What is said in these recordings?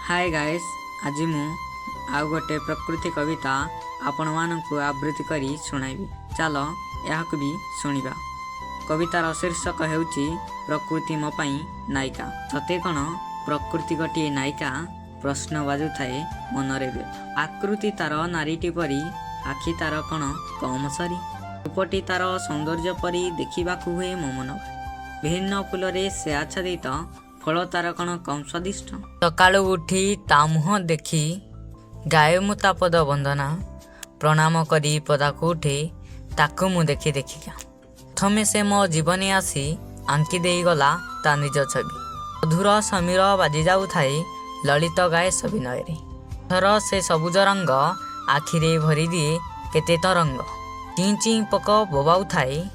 Hi guys, आज मु आउ गोटे प्रकृति कविता आपण मानकु आवृत्ति करी सुनाइबी। चलो यहाकु भी सुनिबा। कवितार शीर्षक हेउची प्रकृति मो पई नायिका। सते कण प्रकृति गोटे नायिका? प्रश्न बाजु थाए मनरे व्यथा। आकृति तार नारीटी परी, आखि तार कण कम सरी, रूपटी तार सौंदर्य परी देखिबाकु हुए मो मन। विभिन्न फूलरे से आच्छादित, फल तार कण कम स्वादिष्ट। सकाळु उठी ता मुह देखी, गाए मु ता पद वंदना। प्रणाम करी पदाकु उठे, ताकु मु देखी देखिका। प्रथमे से मो जीवने आसी, आंकी देई गला ता निज छवि। मधुर समीर बाजी जाऊ थाए, ललित गाए सविनयरे। थर से सबुज रंग, आखिरे भरी दिए केते तरंग। चिं चिं पक बोबाऊ थाए,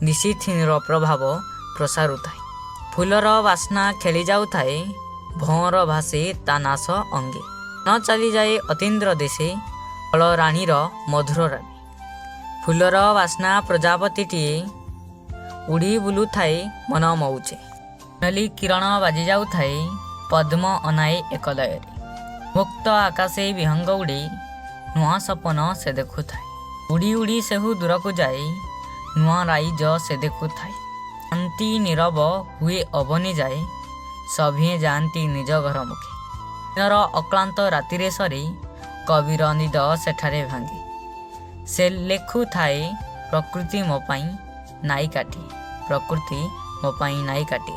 निशिथिर प्रभाव प्रसारु थाए। फूलर बास्ना खेली जाऊ थाए, भौर भासे ता नाश अंगे। न चली जाए अतीन्द्र देशे, फल राणीर मधुर रागे। फूलर बास्ना प्रजापतिटीए, उड़ी बुलू थाए मन मौचे। नली किरण बाजी जाऊ थाए, पद्म अनाए एक लୟରେ। मुक्त आकाशे विहंग उड़े, नुआ सपन से देखु थाए। उड़ी उड़ी सेहु दूरकु जाए, नुआ राइज से देखु थाए। शांति नीरव हुए अबनी जाए, सभिए जाती निज घर मुखे। दिनर अक्लांत रातिरे सरी, कविर निद सेठारे भांगे। से लेखु थाए प्रकृति मो पाई नायिकाटी। प्रकृति मो पाई नायिकाटी।